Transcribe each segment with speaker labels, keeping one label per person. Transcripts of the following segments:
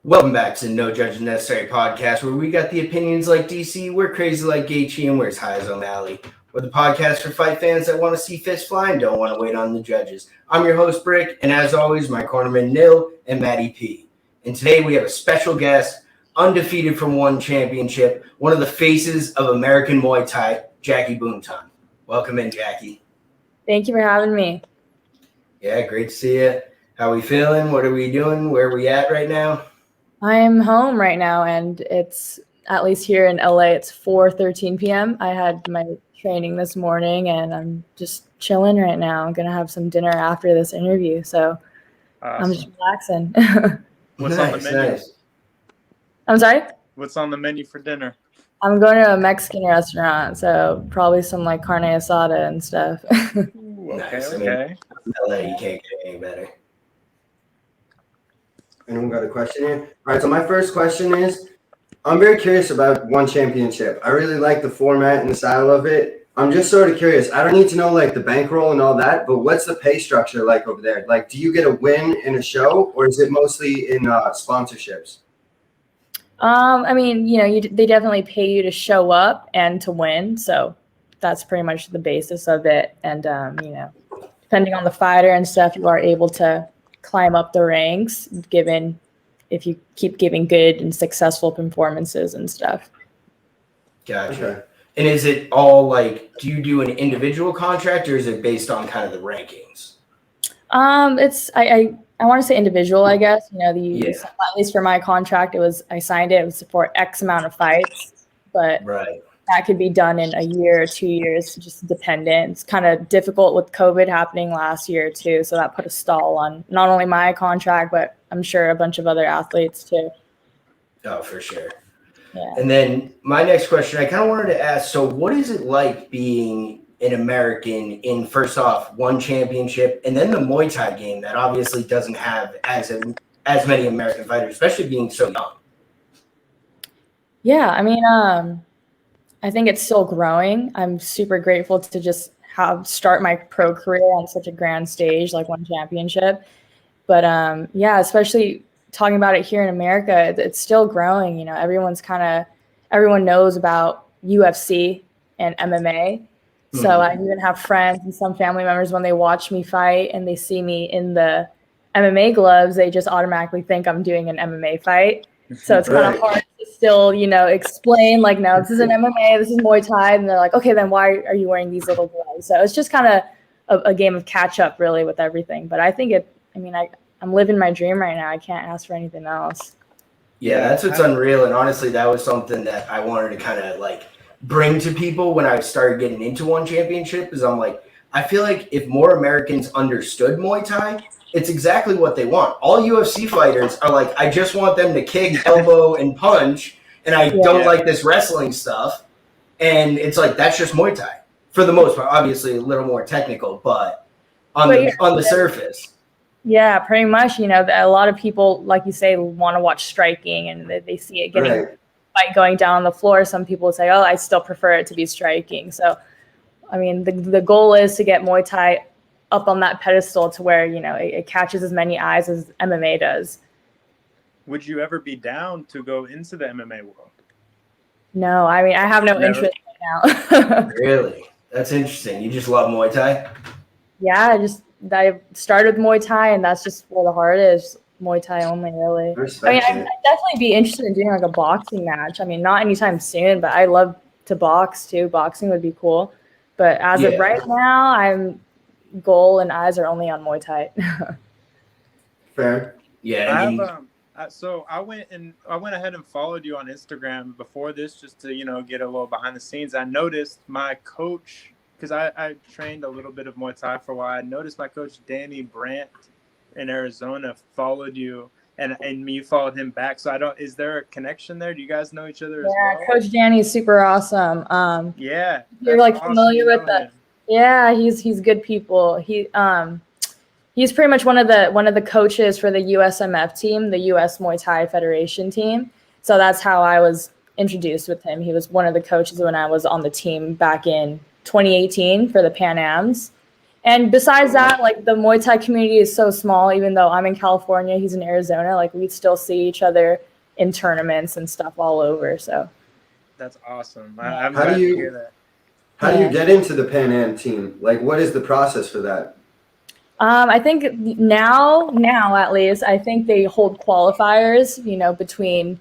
Speaker 1: Welcome back to No Judging Necessary podcast, where we got the opinions like DC, we're crazy like Gaethje, and we're as high as O'Malley. We're the podcast for fight fans that want to see fists fly and don't want to wait on the judges. I'm your host, Brick, and as always, my cornerman, Nil, and Matty P. And today we have a special guest, undefeated from One Championship, one of the faces of American Muay Thai, Jackie Buntan. Welcome in, Jackie.
Speaker 2: Thank you for having me.
Speaker 1: Yeah, great to see you. How are we feeling? What are we doing? Where are we at right now?
Speaker 2: I'm home right now, and it's, at least here in LA, it's 4:13 p.m. I had my training this morning, and I'm just chilling right now. I'm going to have some dinner after this interview, so awesome. I'm just relaxing.
Speaker 3: What's on the menu?
Speaker 1: Nice.
Speaker 2: I'm sorry?
Speaker 3: What's on the menu for dinner?
Speaker 2: I'm going to a Mexican restaurant, so probably some like carne asada and stuff.
Speaker 3: Ooh, okay,
Speaker 1: Nice.
Speaker 3: okay.
Speaker 1: LA, you can't get any better.
Speaker 4: Anyone got a question here? All right, so my first question is, I'm very curious about One Championship. I really like the format and the style of it. I'm just sort of curious. I don't need to know like the bankroll and all that, but what's the pay structure like over there? Like, do you get a win in a show, or is it mostly in sponsorships?
Speaker 2: I mean, they definitely pay you to show up and to win, so that's pretty much the basis of it. And depending on the fighter and stuff, you are able to climb up the ranks given if you keep giving good and successful performances and stuff.
Speaker 1: Gotcha.
Speaker 4: Okay.
Speaker 1: And is it all like, do you do an individual contract or is it based on kind of the rankings?
Speaker 2: It's I want to say individual, I guess. At least for my contract, I signed it was for X amount of fights, but
Speaker 1: Right.
Speaker 2: that could be done in a year or 2 years, just dependent. It's kind of difficult with COVID happening last year too, so that put a stall on not only my contract, but I'm sure a bunch of other athletes too.
Speaker 1: Oh, for sure.
Speaker 2: Yeah.
Speaker 1: And then my next question, I kind of wanted to ask, so what is it like being an American in, first off, One Championship, and then the Muay Thai game that obviously doesn't have as many American fighters, especially being so young?
Speaker 2: Yeah, I mean, I think it's still growing. I'm super grateful to just start my pro career on such a grand stage like One Championship. But especially talking about it here in America, it's still growing. Everyone knows about UFC and MMA. So I even have friends and some family members, when they watch me fight and they see me in the MMA gloves, they just automatically think I'm doing an MMA fight. So it's kind of hard to still, explain like, no, this isn't MMA, this is Muay Thai. And they're like, okay, then why are you wearing these little gloves? So it's just kind of a game of catch up really with everything. But I think I'm living my dream right now. I can't ask for anything else.
Speaker 1: Yeah, that's what's unreal. And honestly, that was something that I wanted to kind of like bring to people when I started getting into One Championship, is I'm like, I feel like if more Americans understood Muay Thai, it's exactly what they want. All UFC fighters are like, I just want them to kick, elbow, and punch, and I don't like this wrestling stuff. And it's like, that's just Muay Thai for the most part. Obviously, a little more technical, but on the surface.
Speaker 2: Yeah, pretty much. A lot of people, like you say, want to watch striking, and they see it getting fight going down on the floor. Some people say, oh, I still prefer it to be striking. So, I mean, the goal is to get Muay Thai up on that pedestal to where, it catches as many eyes as MMA does.
Speaker 3: Would you ever be down to go into the MMA world?
Speaker 2: No, I mean, I have no interest right now.
Speaker 1: Really? That's interesting. You just love Muay Thai?
Speaker 2: Yeah, I started with Muay Thai, and that's just where the heart is. Muay Thai only, really. I mean, I'd definitely be interested in doing like a boxing match. I mean, not anytime soon, but I love to box too. Boxing would be cool. But as of right now, goal and eyes are only on Muay Thai.
Speaker 4: Fair.
Speaker 1: Yeah.
Speaker 3: So I went ahead and followed you on Instagram before this, just to get a little behind the scenes. I noticed my coach, because I trained a little bit of Muay Thai for a while. I noticed my coach Danny Brandt in Arizona followed you, and you followed him back. So is there a connection there? Do you guys know each other as well?
Speaker 2: Yeah, Coach Danny is super awesome.
Speaker 3: Yeah,
Speaker 2: you're like familiar with that. Yeah, he's good people. He's pretty much one of the coaches for the USMF team, the US Muay Thai Federation team. So that's how I was introduced with him. He was one of the coaches when I was on the team back in 2018 for the Pan Ams. And besides that, like the Muay Thai community is so small, even though I'm in California, he's in Arizona, like we still see each other in tournaments and stuff all over. So
Speaker 3: That's awesome. I'm
Speaker 4: How
Speaker 3: glad
Speaker 4: do
Speaker 3: to
Speaker 4: you-
Speaker 3: hear that.
Speaker 4: How do you get into the Pan Am team? Like, what is the process for that?
Speaker 2: I think now at least, I think they hold qualifiers, between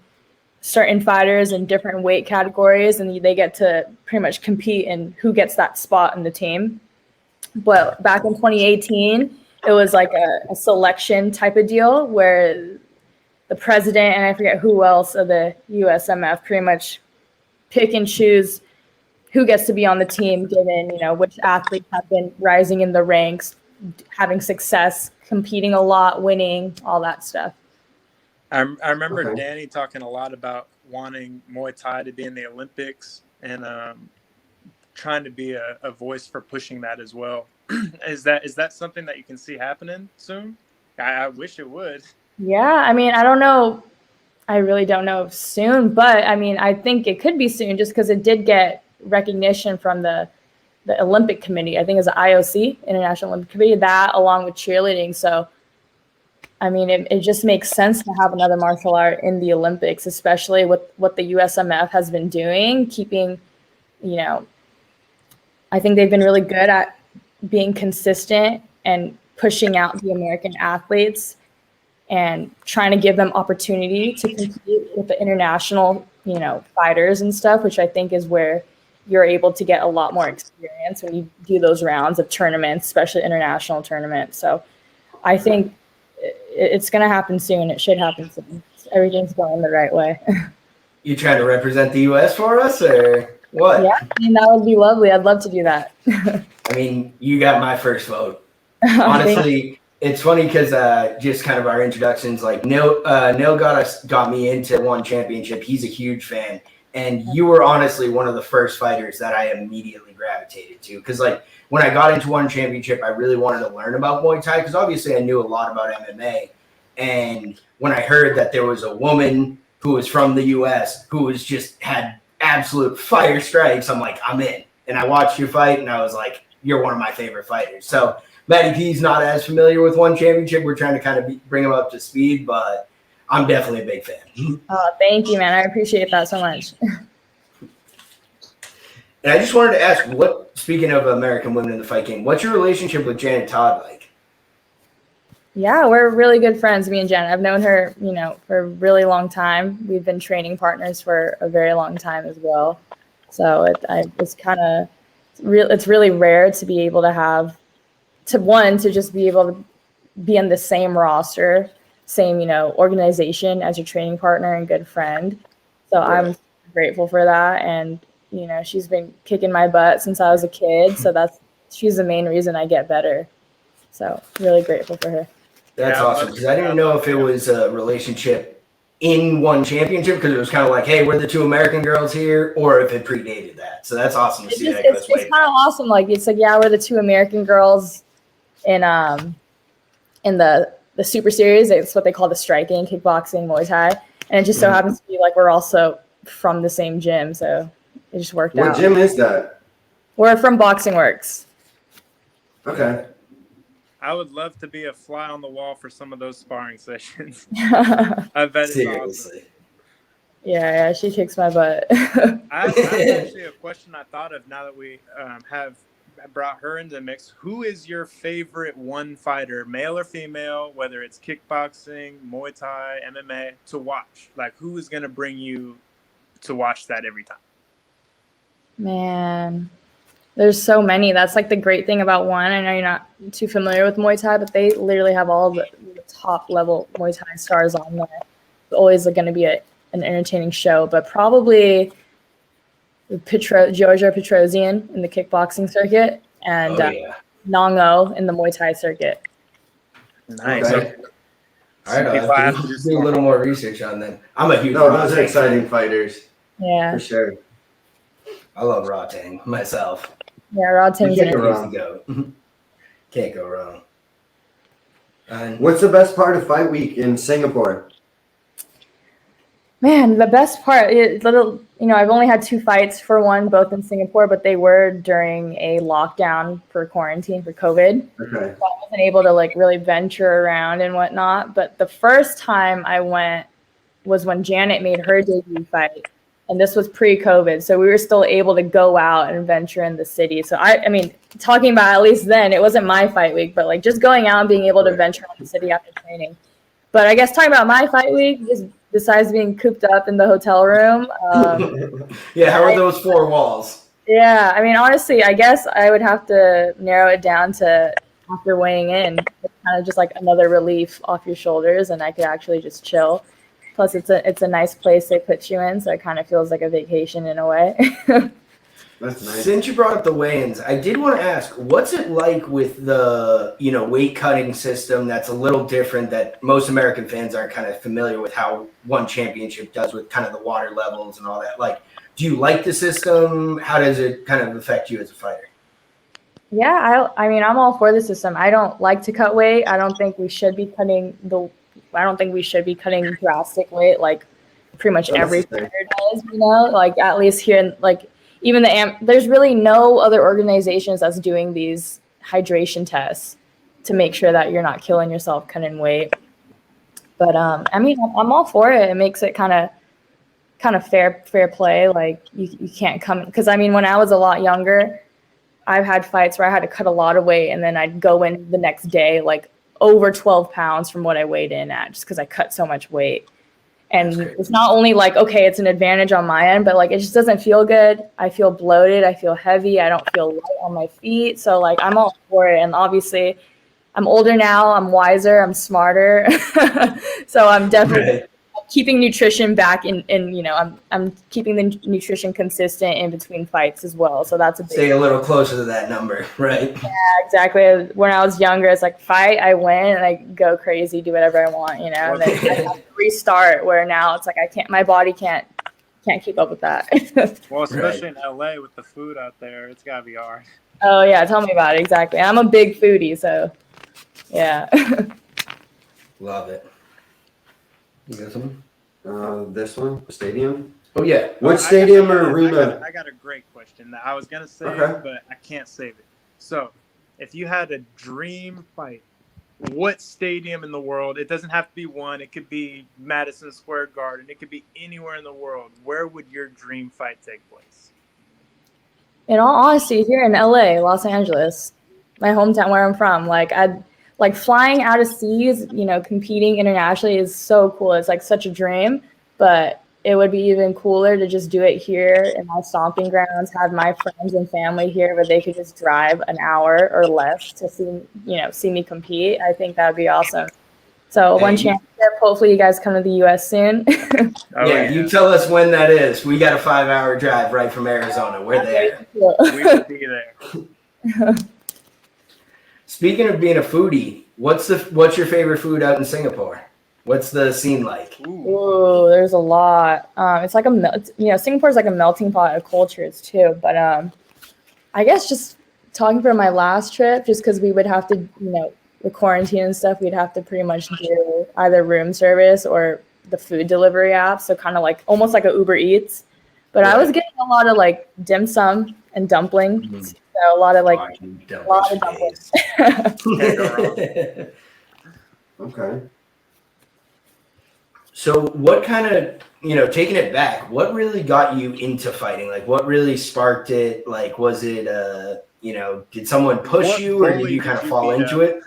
Speaker 2: certain fighters in different weight categories, and they get to pretty much compete in who gets that spot in the team. But back in 2018, it was like a selection type of deal where the president and I forget who else of the USMF pretty much pick and choose who gets to be on the team, given which athletes have been rising in the ranks, having success, competing a lot, winning, all that stuff.
Speaker 3: I remember
Speaker 4: Okay.
Speaker 3: Danny talking a lot about wanting Muay Thai to be in the Olympics and trying to be a voice for pushing that as well. Is that something that you can see happening soon? I wish it would.
Speaker 2: Yeah, I mean, I don't know. I really don't know soon, but I mean, I think it could be soon just because it did get recognition from the Olympic Committee. I think it's the IOC, International Olympic Committee, that along with cheerleading. So, I mean, it just makes sense to have another martial art in the Olympics, especially with what the USMF has been doing, keeping, I think they've been really good at being consistent and pushing out the American athletes and trying to give them opportunity to compete with the international, fighters and stuff, which I think is where you're able to get a lot more experience when you do those rounds of tournaments, especially international tournaments. So I think it's going to happen soon. It should happen soon. Everything's going the right way.
Speaker 1: You trying to represent the U.S. for us, or what?
Speaker 2: Yeah, I mean, that would be lovely. I'd love to do that.
Speaker 1: I mean, you got my first vote.
Speaker 2: Thank
Speaker 1: Honestly, it's funny because just kind of our introductions, like Neil got me into One Championship. He's a huge fan, and you were honestly one of the first fighters that I immediately gravitated to. Because like when I got into One Championship, I really wanted to learn about Muay Thai because obviously I knew a lot about MMA. And when I heard that there was a woman who was from the U.S. who was just had absolute fire strikes, I'm like, I'm in. And I watched you fight, and I was like, you're one of my favorite fighters. So Matty P's not as familiar with One Championship. We're trying to kind of bring him up to speed, but I'm definitely a big fan.
Speaker 2: Oh, thank you, man. I appreciate that so much.
Speaker 1: And I just wanted to ask, speaking of American women in the fight game, what's your relationship with Janet Todd like?
Speaker 2: Yeah, we're really good friends, me and Jen. I've known her, for a really long time. We've been training partners for a very long time as well. So it's really rare to be able to have, to just be able to be on the same roster, same, organization as your training partner and good friend. So
Speaker 1: Right.
Speaker 2: I'm grateful for that. And, she's been kicking my butt since I was a kid. So she's the main reason I get better. So really grateful for her.
Speaker 1: That's
Speaker 3: Yeah,
Speaker 1: awesome, because I didn't know if it was a relationship in One Championship, because it was kind of like, hey, we're the two American girls here, or if it predated that. So that's awesome to see that goes way
Speaker 2: It's kind of awesome. Like it's like, yeah, we're the two American girls in the Super Series. It's what they call the striking, kickboxing, Muay Thai, and it just so happens to be like we're also from the same gym, so it just worked out.
Speaker 4: What gym is that?
Speaker 2: We're from Boxing Works.
Speaker 4: Okay.
Speaker 3: I would love to be a fly on the wall for some of those sparring sessions.
Speaker 2: Yeah,
Speaker 3: I bet it's awesome.
Speaker 1: Seriously.
Speaker 2: yeah, she kicks my butt.
Speaker 3: I actually a question I thought of now that we have brought her into the mix. Who is your favorite one fighter, male or female, whether it's kickboxing, Muay Thai, MMA, to watch? Like, who is going to bring you to watch that every time?
Speaker 2: Man, there's so many. That's like the great thing about One. I know you're not too familiar with Muay Thai, but they literally have all the top level Muay Thai stars on there. It's always going to be an entertaining show, but probably Georgia Petrosian in the kickboxing circuit and Nong-O in the Muay Thai circuit.
Speaker 3: Nice.
Speaker 1: Okay. All right, I'll have to do a little more research on them. I'm a huge
Speaker 4: Those are
Speaker 1: Rotang
Speaker 4: exciting
Speaker 1: fan.
Speaker 4: fighters.
Speaker 2: Yeah.
Speaker 4: For sure.
Speaker 1: I love Rotang myself.
Speaker 2: Yeah, Rod Tim's
Speaker 4: You
Speaker 2: in
Speaker 4: can't
Speaker 2: it.
Speaker 4: go wrong.
Speaker 1: Go. Can't go wrong. And
Speaker 4: What's the best part of fight week in Singapore?
Speaker 2: Man, the best part, I've only had 2 fights for one, both in Singapore, but they were during a lockdown for quarantine for COVID.
Speaker 4: Okay.
Speaker 2: So I wasn't able to like really venture around and whatnot. But the first time I went was when Janet made her debut fight. And this was pre-COVID. So we were still able to go out and venture in the city. So I mean, talking about at least then, it wasn't my fight week, but like just going out and being able to venture in the city after training. But I guess talking about my fight week, just besides being cooped up in the hotel room.
Speaker 1: Yeah, how are those 4 walls?
Speaker 2: Yeah, I mean, honestly, I guess I would have to narrow it down to after weighing in, it's kind of just like another relief off your shoulders, and I could actually just chill. Plus, it's a nice place they put you in, so it kind of feels like a vacation in a way.
Speaker 4: That's nice.
Speaker 1: Since you brought up the weigh-ins, I did want to ask, what's it like with the, weight cutting system that's a little different that most American fans aren't kind of familiar with how One Championship does with kind of the water levels and all that? Like, do you like the system? How does it kind of affect you as a fighter?
Speaker 2: Yeah, I mean, I'm all for the system. I don't like to cut weight. I don't think we should be cutting drastic weight like pretty much every fighter does, like at least here in like even there's really no other organizations that's doing these hydration tests to make sure that you're not killing yourself cutting weight. But I mean, I'm all for it. It makes it kind of fair play. Like you can't come, because I mean, when I was a lot younger, I've had fights where I had to cut a lot of weight and then I'd go in the next day like over 12 pounds from what I weighed in at, just because I cut so much weight. And it's not only like, okay, it's an advantage on my end, but like it just doesn't feel good. I feel bloated. I feel heavy. I don't feel light on my feet. So like I'm all for it. And obviously I'm older now. I'm wiser. I'm smarter. So I'm definitely keeping nutrition back in I'm keeping the nutrition consistent in between fights as well. So that's a big
Speaker 1: stay a little closer to that number, right?
Speaker 2: Yeah, exactly. When I was younger, it's like fight, I win, and I go crazy, do whatever I want, and then I have to restart. Where now it's like my body can't keep up with that.
Speaker 3: Well, especially in LA with the food out there, it's gotta be hard.
Speaker 2: Oh yeah, tell me about it. Exactly. I'm a big foodie, so yeah.
Speaker 1: Love it. You got something?
Speaker 4: This one, stadium.
Speaker 1: Oh yeah.
Speaker 4: What stadium or arena?
Speaker 3: I got a great question that I was gonna say,
Speaker 4: Okay.
Speaker 3: but I can't save it. So, if you had a dream fight, what stadium in the world? It doesn't have to be one. It could be Madison Square Garden. It could be anywhere in the world. Where would your dream fight take place?
Speaker 2: In all honesty, here in LA, Los Angeles, my hometown where I'm from, like flying out of seas, competing internationally is so cool. It's like such a dream, but it would be even cooler to just do it here in my stomping grounds, have my friends and family here where they could just drive an hour or less to see me compete. I think that would be awesome. So One Championship, hopefully you guys come to the US soon.
Speaker 1: Yeah, you tell us when that is. We got a 5-hour drive right from Arizona. We're there.
Speaker 3: We will be there.
Speaker 1: Speaking of being a foodie, what's your favorite food out in Singapore? What's the scene like?
Speaker 2: Ooh, there's a lot. It's like Singapore's like a melting pot of cultures too. But I guess just talking from my last trip, just because we would have to, the quarantine and stuff, we'd have to pretty much do either room service or the food delivery app. So kind of like almost like a Uber Eats. But I was getting a lot of like dim sum and dumplings. So a lot of dumplings.
Speaker 4: Okay.
Speaker 1: So what kind of, taking it back, what really got you into fighting? Like what really sparked it? Like, was it, did someone push you or did you kind of fall into it?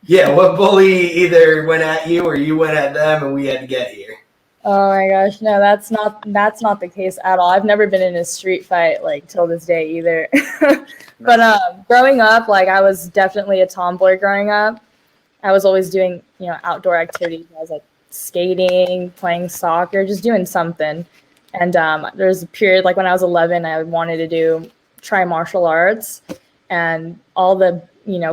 Speaker 1: Yeah. What bully either went at you or you went at them and we had to get here?
Speaker 2: Oh my gosh. No, that's not the case at all. I've never been in a street fight like till this day either. But growing up, like I was definitely a tomboy growing up. I was always doing, outdoor activities. I was like skating, playing soccer, just doing something. And there was a period like when I was 11, I wanted to try martial arts, and all the,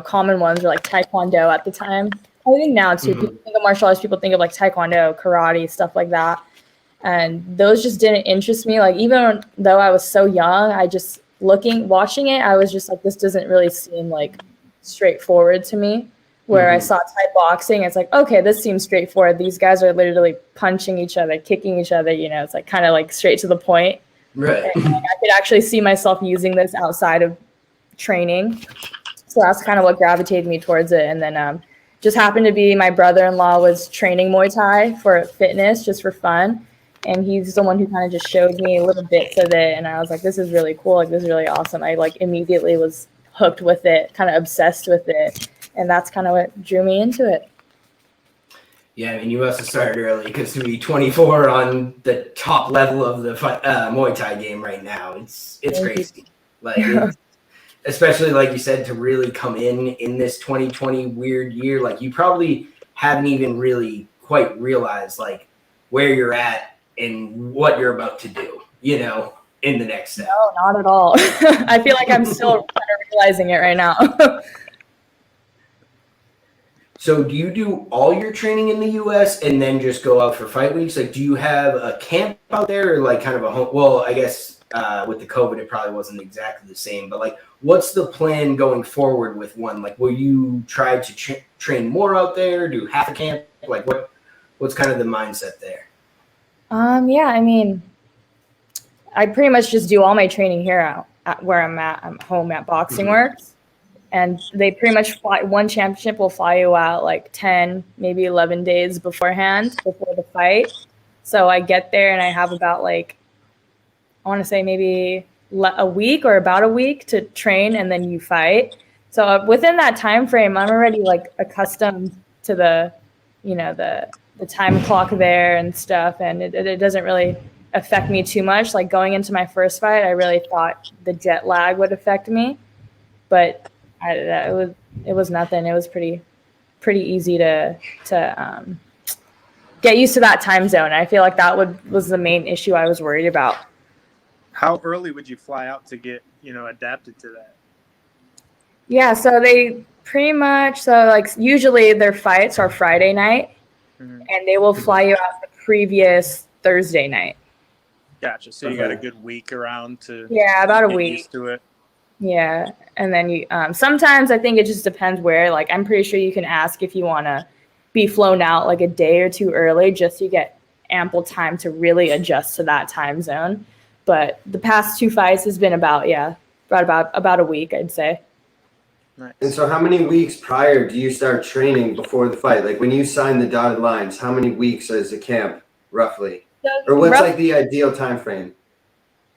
Speaker 2: common ones were like Taekwondo at the time. I think now too, people think of martial arts, people think of like Taekwondo, karate, stuff like that. And those just didn't interest me. Like, even though I was so young, I just watching it, I was just like, this doesn't really seem like straightforward to me. where I saw Thai boxing. It's like, okay, this seems straightforward. These guys are literally punching each other, kicking each other, you know, it's like kind of like straight to the point.
Speaker 1: Right.
Speaker 2: And I could actually see myself using this outside of training. So that's kind of what gravitated me towards it. And then just happened to be my brother-in-law was training Muay Thai for fitness, just for fun. And he's the one who kind of just showed me little bits of it. And I was like, this is really cool. Like, this is really awesome. I like immediately was hooked with it, kind of obsessed with it. And that's kind of what drew me into it.
Speaker 1: Yeah, I mean, you must have started early because to be 24 on the top level of the Muay Thai game right now, it's crazy. Like, especially like you said, to really come in this 2020 weird year, like you probably haven't even really quite realized like where you're at and what you're about to do, you know, in the next step.
Speaker 2: No, not at all. I feel like I'm still kind of realizing it right now.
Speaker 1: So do you do all your training in the U.S. and then just go out for fight weeks? Like, do you have a camp out there or like kind of a home? Well, I guess with the COVID, it probably wasn't exactly the same. But like, what's the plan going forward with one? Like, will you try to train more out there? Do half a camp? Like, what's kind of the mindset there?
Speaker 2: Yeah, I mean, I pretty much just do all my training here at where I'm at. I'm home at Boxing Works. And they pretty much One Championship will fly you out like 10, maybe 11 days beforehand, before the fight. So I get there and I have about like, I want to say maybe a week or about a week to train and then you fight. So within that time frame, I'm already like accustomed to the, you know, the time clock there and stuff. And it doesn't really affect me too much. Like going into my first fight, I really thought the jet lag would affect me, but it was nothing. It was pretty easy to get used to that time zone. I feel like that was the main issue I was worried about.
Speaker 3: How early would you fly out to get, you know, adapted to that?
Speaker 2: Yeah, so they pretty much, so like usually their fights are Friday night, and they will fly you out the previous Thursday night.
Speaker 3: Gotcha. So you got a good week around to
Speaker 2: about a
Speaker 3: get
Speaker 2: week
Speaker 3: used to it.
Speaker 2: Yeah, and then you sometimes I think it just depends where. Like I'm pretty sure you can ask if you want to be flown out like a day or two early, just so you get ample time to really adjust to that time zone. But the past two fights has been about a week, I'd say.
Speaker 3: Nice.
Speaker 4: And so how many weeks prior do you start training before the fight? Like when you sign the dotted lines, how many weeks is the camp roughly? Or what's like the ideal time frame?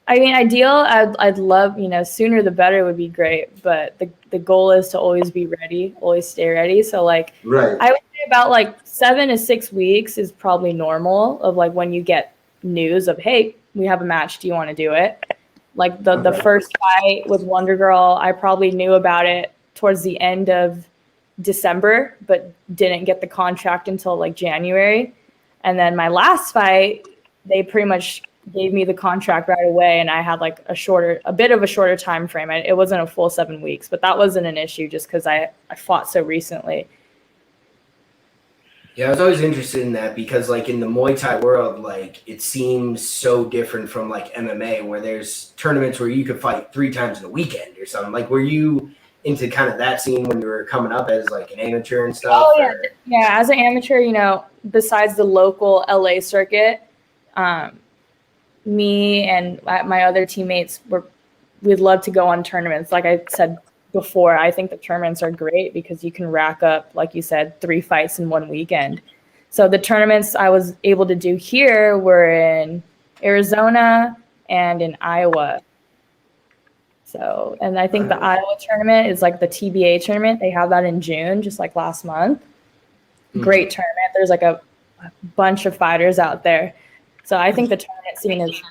Speaker 2: I mean, ideal, I'd love, you know, sooner the better would be great. But the goal is to always be ready, always stay ready. So like,
Speaker 4: right.
Speaker 2: I would say about like 7 to 6 weeks is probably normal of like when you get news of, hey, we have a match. Do you want to do it? Like the first fight with Wonder Girl, I probably knew about it towards the end of December, but didn't get the contract until like January. And then my last fight, they pretty much gave me the contract right away, and I had like a bit of a shorter time frame. It wasn't a full 7 weeks, but that wasn't an issue just because I fought so recently.
Speaker 1: Yeah, I was always interested in that because like in the Muay Thai world, like it seems so different from like MMA where there's tournaments where you could fight 3 times in a weekend or something. Like were you into kind of that scene when you were coming up as like an amateur and stuff?
Speaker 2: Oh yeah, yeah. As an amateur, you know, besides the local LA circuit, me and my other teammates we'd love to go on tournaments. Like I said before, I think the tournaments are great because you can rack up, like you said, 3 fights in one weekend. So the tournaments I was able to do here were in Arizona and in Iowa. So, and I think the Iowa tournament is like the TBA tournament. They have that in June, just like last month. Great tournament. There's like a bunch of fighters out there. So I think the tournament scene is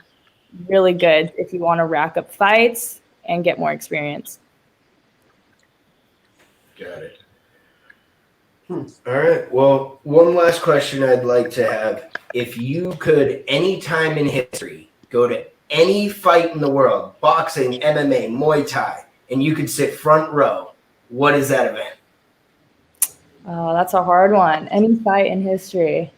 Speaker 2: really good if you want to rack up fights and get more experience.
Speaker 1: Got it. All right. Well, one last question I'd like to have. If you could, any time in history, go to any fight in the world, boxing, MMA, Muay Thai, and you could sit front row, what is that event?
Speaker 2: Oh, that's a hard one. Any fight in history.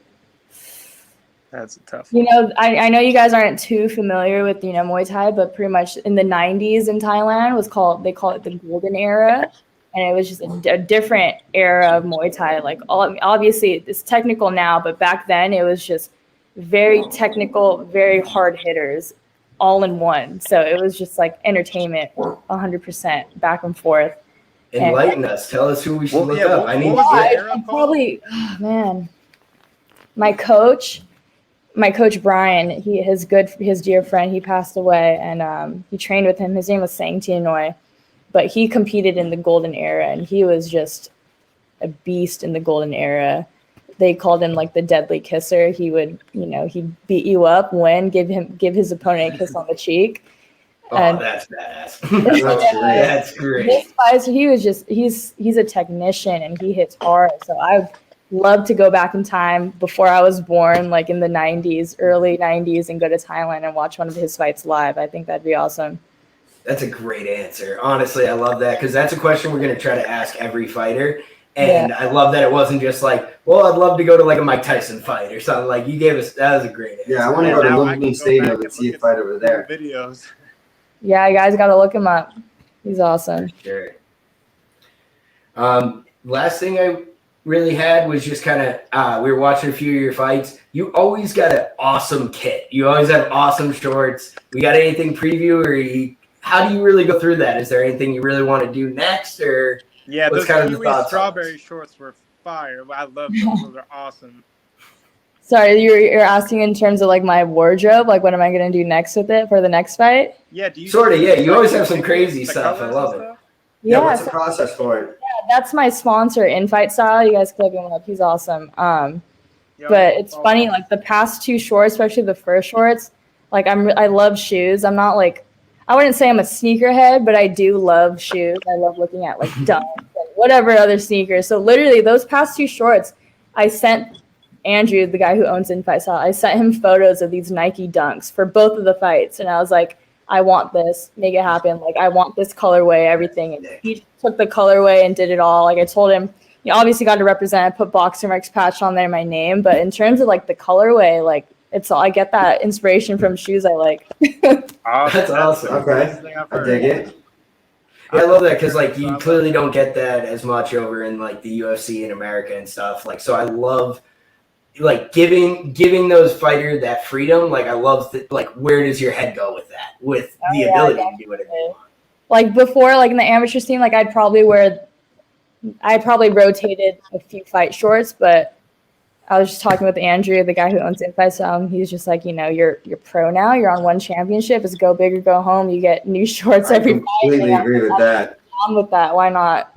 Speaker 3: That's a tough
Speaker 2: You
Speaker 3: one.
Speaker 2: know, I know you guys aren't too familiar with, you know, Muay Thai, but pretty much in the 90s in Thailand they call it the golden era. and it was just a different era of Muay Thai. Like, obviously it's technical now, but back then it was just very technical, very hard hitters, all in one. So it was just like entertainment, 100% back and forth.
Speaker 1: Enlighten us. Tell us who we should look up.
Speaker 2: Oh, man, my coach Brian. His dear friend. He passed away, and he trained with him. His name was Sang Tien Noi, but he competed in the golden era, and he was just a beast in the golden era. They called him like the deadly kisser. He would, he'd beat you up, win, give his opponent a kiss on the cheek.
Speaker 1: And that's badass. That's great.
Speaker 2: He's a technician, and he hits hard. So I'd love to go back in time before I was born, like in the 90s, early 90s, and go to Thailand and watch one of his fights live. I think that'd be awesome.
Speaker 1: That's a great answer. Honestly, I love that, because that's a question we're going to try to ask every fighter. And I love that it wasn't just like, well, I'd love to go to like a Mike Tyson fight or something. Like, you gave us, that was a great answer.
Speaker 4: Yeah, I want to go to Lumpkin Stadium and see a fight over there.
Speaker 3: Videos.
Speaker 2: Yeah, you guys got to look him up. He's awesome.
Speaker 1: Sure. Last thing I really had was just kind of, we were watching a few of your fights. You always got an awesome kit. You always have awesome shorts. We got anything preview, or how do you really go through that? Is there anything you really want to do next, or?
Speaker 3: Yeah,
Speaker 1: what's
Speaker 3: those
Speaker 1: kind of the
Speaker 3: Kiwi
Speaker 1: thoughts
Speaker 3: strawberry shorts were fire. I love those. Those are awesome.
Speaker 2: Sorry, you're asking in terms of like my wardrobe, like what am I gonna do next with it for the next fight?
Speaker 3: Yeah, do you
Speaker 1: sort of? Yeah, you always have some crazy stuff. I love it.
Speaker 4: Yeah, what's the process for it?
Speaker 2: Yeah, that's my sponsor, Infight Style. You guys can look him up. He's awesome. But it's funny, like the past two shorts, especially the first shorts. Like I love shoes. I'm not like, I wouldn't say I'm a sneakerhead, but I do love shoes. I love looking at like Dunks and whatever other sneakers. So literally those past two shorts, I sent Andrew, the guy who owns Infight Style, I sent him photos of these Nike Dunks for both of the fights. And I was like, I want this, make it happen. Like, I want this colorway, everything. And he took the colorway and did it all. Like, I told him, you obviously got to represent. I put Boxing Rex patch on there, my name. But in terms of like the colorway, like, it's all, I get that inspiration from shoes I like.
Speaker 1: That's awesome.
Speaker 4: Okay, I dig it.
Speaker 1: Yeah, I love that, because like you clearly don't get that as much over in like the UFC in America and stuff. Like, so I love like giving those fighters that freedom. Like, I love like, where does your head go with that? With the ability to do whatever you want. Like
Speaker 2: before, like in the amateur scene, like I probably rotated a few fight shorts, but I was just talking with Andrew, the guy who owns Infight Style. He's just like, you're pro now. You're on One Championship. It's go big or go home. You get new shorts every fight.
Speaker 4: I completely agree with that.
Speaker 2: I'm with that. Why not?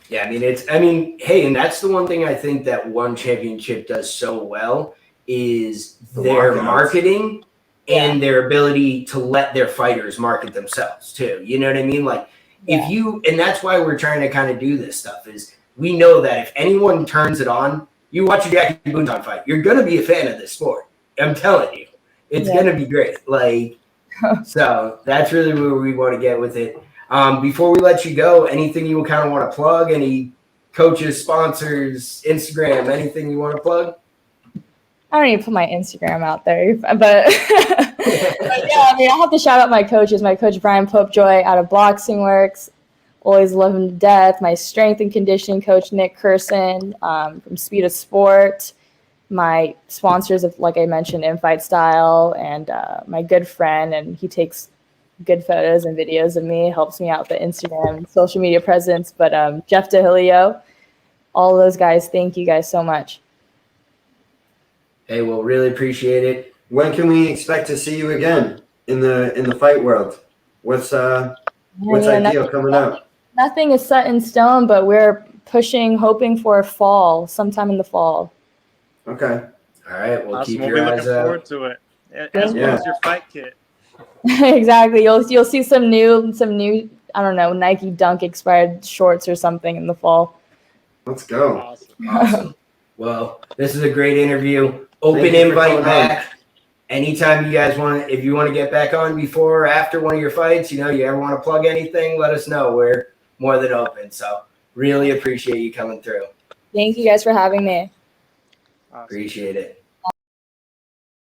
Speaker 1: Yeah, I mean, hey, and that's the one thing I think that One Championship does so well is their marketing and their ability to let their fighters market themselves too. You know what I mean? Like, and that's why we're trying to kind of do this stuff, is we know that if anyone turns it on, you watch a Jackie Buntan fight, you're going to be a fan of this sport. I'm telling you, it's going to be great. Like, so that's really where we want to get with it. Before we let you go, anything you kind of want to plug? Any coaches, sponsors, Instagram, anything you want to plug?
Speaker 2: I don't need to put my Instagram out there, but yeah, I mean, I'll have to shout out my coaches. My coach, Brian Popejoy out of Boxing Works. Always love him to death. My strength and conditioning coach, Nick Curson, from Speed of Sport. My sponsors of, like I mentioned, Infight Style, and my good friend, and he takes good photos and videos of me, helps me out with the Instagram social media presence. But Jeff DeHilio, all of those guys, thank you guys so much.
Speaker 1: Hey, well, really appreciate it.
Speaker 4: When can we expect to see you again in the fight world? What's ideal coming up?
Speaker 2: Nothing is set in stone, but we're hoping for fall, sometime in the fall.
Speaker 4: Okay.
Speaker 1: All right. Well,
Speaker 3: awesome.
Speaker 1: keep
Speaker 3: We'll
Speaker 1: your
Speaker 3: be
Speaker 1: eyes
Speaker 3: looking
Speaker 1: out.
Speaker 3: forward to it. As well as your fight kit.
Speaker 2: Exactly. You'll see some new, I don't know, Nike Dunk expired shorts or something in the fall.
Speaker 4: Let's go.
Speaker 1: Awesome. Well, this is a great interview. Open invite back. Anytime you guys if you want to get back on before or after one of your fights, you ever want to plug anything, let us know. We're more than open. So really appreciate you coming through.
Speaker 2: Thank you guys for having me.
Speaker 3: Awesome.
Speaker 1: Appreciate it.